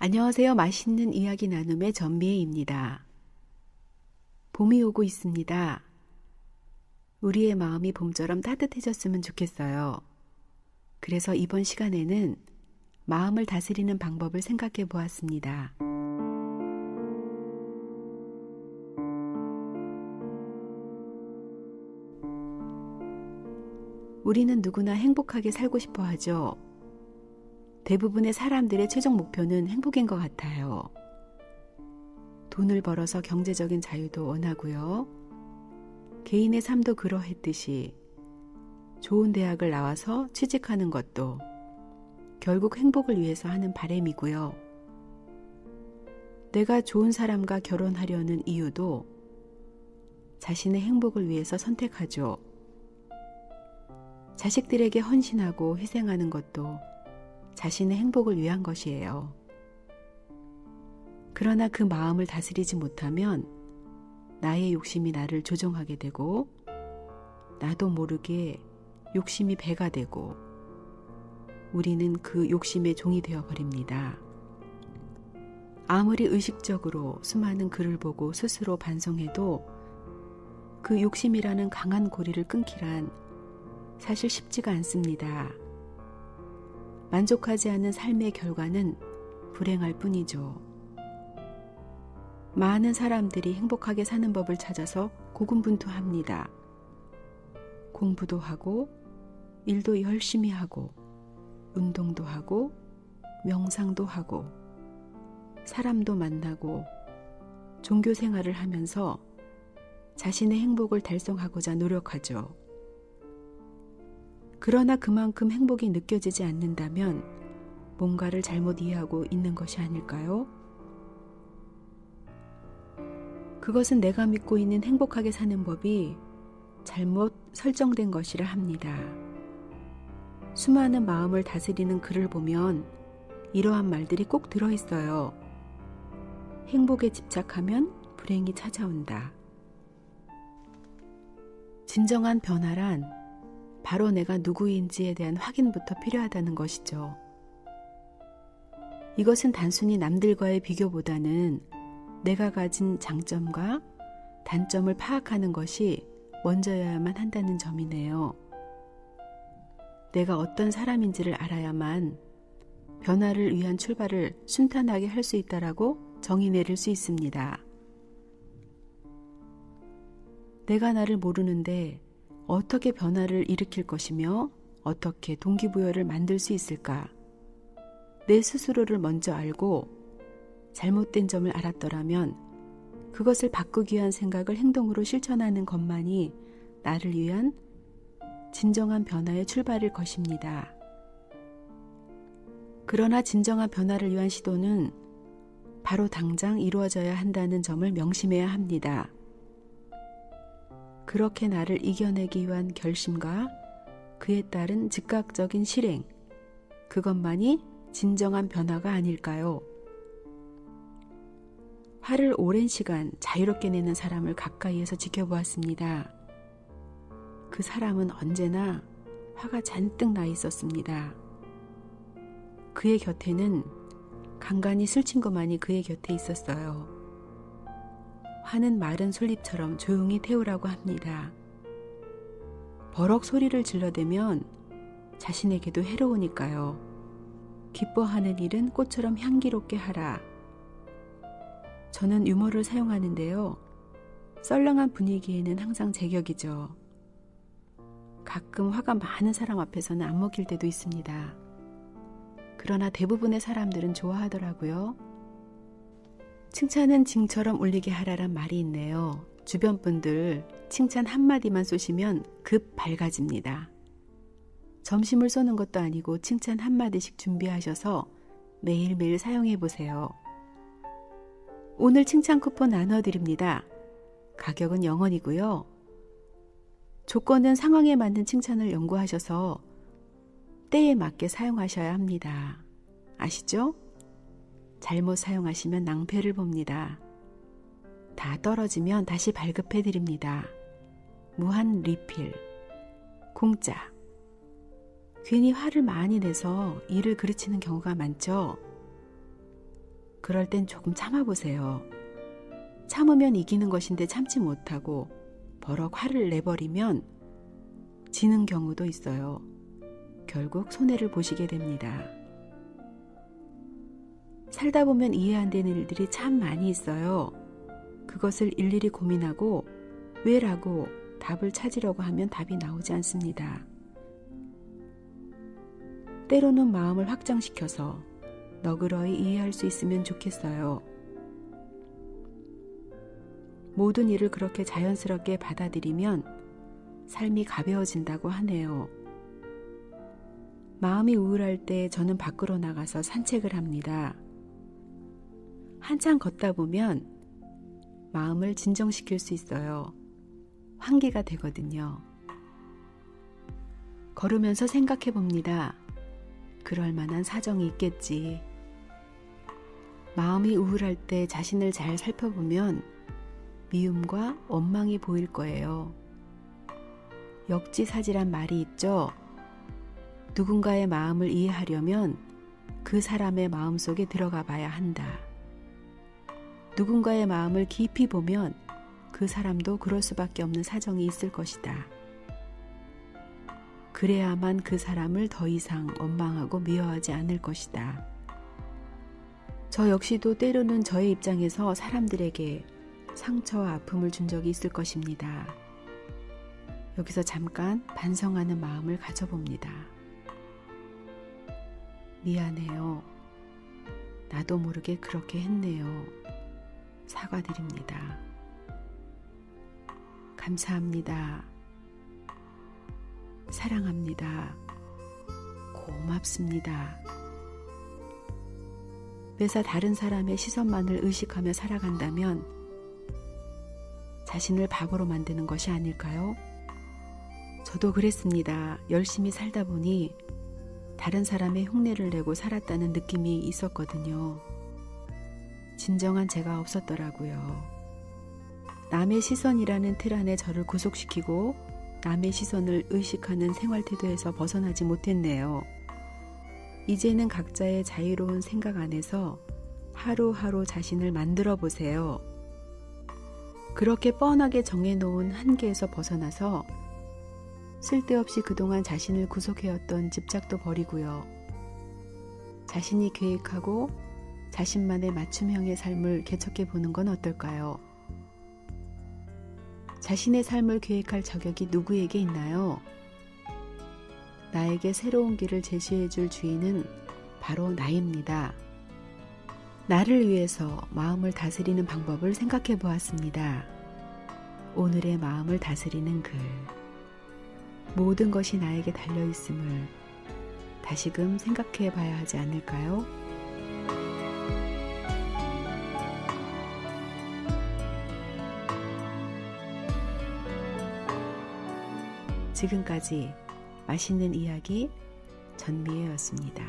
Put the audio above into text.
안녕하세요. 맛있는 이야기 나눔의 전미애입니다. 봄이 오고 있습니다. 우리의 마음이 봄처럼 따뜻해졌으면 좋겠어요. 그래서 이번 시간에는 마음을 다스리는 방법을 생각해 보았습니다. 우리는 누구나 행복하게 살고 싶어 하죠. 대부분의 사람들의 최종 목표는 행복인 것 같아요. 돈을 벌어서 경제적인 자유도 원하고요. 개인의 삶도 그러했듯이 좋은 대학을 나와서 취직하는 것도 결국 행복을 위해서 하는 바람이고요. 내가 좋은 사람과 결혼하려는 이유도 자신의 행복을 위해서 선택하죠. 자식들에게 헌신하고 희생하는 것도 자신의 행복을 위한 것이에요. 그러나 그 마음을 다스리지 못하면 나의 욕심이 나를 조종하게 되고 나도 모르게 욕심이 배가 되고 우리는 그 욕심의 종이 되어버립니다. 아무리 의식적으로 수많은 글을 보고 스스로 반성해도 그 욕심이라는 강한 고리를 끊기란 사실 쉽지가 않습니다. 만족하지 않는 삶의 결과는 불행할 뿐이죠. 많은 사람들이 행복하게 사는 법을 찾아서 고군분투합니다. 공부도 하고, 일도 열심히 하고, 운동도 하고, 명상도 하고, 사람도 만나고, 종교 생활을 하면서 자신의 행복을 달성하고자 노력하죠. 그러나 그만큼 행복이 느껴지지 않는다면 뭔가를 잘못 이해하고 있는 것이 아닐까요? 그것은 내가 믿고 있는 행복하게 사는 법이 잘못 설정된 것이라 합니다. 수많은 마음을 다스리는 글을 보면 이러한 말들이 꼭 들어있어요. 행복에 집착하면 불행이 찾아온다. 진정한 변화란 바로 내가 누구인지에 대한 확인부터 필요하다는 것이죠. 이것은 단순히 남들과의 비교보다는 내가 가진 장점과 단점을 파악하는 것이 먼저여야만 한다는 점이네요. 내가 어떤 사람인지를 알아야만 변화를 위한 출발을 순탄하게 할 수 있다라고 정의 내릴 수 있습니다. 내가 나를 모르는데 어떻게 변화를 일으킬 것이며 어떻게 동기부여를 만들 수 있을까? 내 스스로를 먼저 알고 잘못된 점을 알았더라면 그것을 바꾸기 위한 생각을 행동으로 실천하는 것만이 나를 위한 진정한 변화의 출발일 것입니다. 그러나 진정한 변화를 위한 시도는 바로 당장 이루어져야 한다는 점을 명심해야 합니다. 그렇게 나를 이겨내기 위한 결심과 그에 따른 즉각적인 실행, 그것만이 진정한 변화가 아닐까요? 화를 오랜 시간 자유롭게 내는 사람을 가까이에서 지켜보았습니다. 그 사람은 언제나 화가 잔뜩 나 있었습니다. 그의 곁에는 간간히 술 친구만이 그의 곁에 있었어요. 화는 마른 솔잎처럼 조용히 태우라고 합니다. 버럭 소리를 질러대면 자신에게도 해로우니까요. 기뻐하는 일은 꽃처럼 향기롭게 하라. 저는 유머를 사용하는데요. 썰렁한 분위기에는 항상 제격이죠. 가끔 화가 많은 사람 앞에서는 안 먹힐 때도 있습니다. 그러나 대부분의 사람들은 좋아하더라고요. 칭찬은 징처럼 울리게 하라란 말이 있네요. 주변 분들 칭찬 한마디만 쏘시면 급 밝아집니다. 점심을 쏘는 것도 아니고 칭찬 한마디씩 준비하셔서 매일매일 사용해 보세요. 오늘 칭찬 쿠폰 나눠드립니다. 가격은 0원이고요. 조건은 상황에 맞는 칭찬을 연구하셔서 때에 맞게 사용하셔야 합니다. 아시죠? 잘못 사용하시면 낭패를 봅니다. 다 떨어지면 다시 발급해 드립니다. 무한 리필, 공짜. 괜히 화를 많이 내서 일을 그르치는 경우가 많죠. 그럴 땐 조금 참아보세요. 참으면 이기는 것인데 참지 못하고 버럭 화를 내버리면 지는 경우도 있어요. 결국 손해를 보시게 됩니다. 살다 보면 이해 안 되는 일들이 참 많이 있어요. 그것을 일일이 고민하고 왜라고 답을 찾으려고 하면 답이 나오지 않습니다. 때로는 마음을 확장시켜서 너그러이 이해할 수 있으면 좋겠어요. 모든 일을 그렇게 자연스럽게 받아들이면 삶이 가벼워진다고 하네요. 마음이 우울할 때 저는 밖으로 나가서 산책을 합니다. 한참 걷다 보면 마음을 진정시킬 수 있어요. 환기가 되거든요. 걸으면서 생각해 봅니다. 그럴 만한 사정이 있겠지. 마음이 우울할 때 자신을 잘 살펴보면 미움과 원망이 보일 거예요. 역지사지란 말이 있죠. 누군가의 마음을 이해하려면 그 사람의 마음 속에 들어가 봐야 한다. 누군가의 마음을 깊이 보면 그 사람도 그럴 수밖에 없는 사정이 있을 것이다. 그래야만 그 사람을 더 이상 원망하고 미워하지 않을 것이다. 저 역시도 때로는 저의 입장에서 사람들에게 상처와 아픔을 준 적이 있을 것입니다. 여기서 잠깐 반성하는 마음을 가져봅니다. 미안해요. 나도 모르게 그렇게 했네요. 사과드립니다. 감사합니다. 사랑합니다. 고맙습니다. 매사 다른 사람의 시선만을 의식하며 살아간다면 자신을 바보로 만드는 것이 아닐까요? 저도 그랬습니다. 열심히 살다 보니 다른 사람의 흉내를 내고 살았다는 느낌이 있었거든요. 진정한 제가 없었더라고요. 남의 시선이라는 틀 안에 저를 구속시키고 남의 시선을 의식하는 생활태도에서 벗어나지 못했네요. 이제는 각자의 자유로운 생각 안에서 하루하루 자신을 만들어 보세요. 그렇게 뻔하게 정해놓은 한계에서 벗어나서 쓸데없이 그동안 자신을 구속해왔던 집착도 버리고요. 자신이 계획하고 자신만의 맞춤형의 삶을 개척해 보는 건 어떨까요? 자신의 삶을 계획할 자격이 누구에게 있나요? 나에게 새로운 길을 제시해 줄 주인은 바로 나입니다. 나를 위해서 마음을 다스리는 방법을 생각해 보았습니다. 오늘의 마음을 다스리는 글. 모든 것이 나에게 달려 있음을 다시금 생각해 봐야 하지 않을까요? 지금까지 맛있는 이야기 전미애였습니다.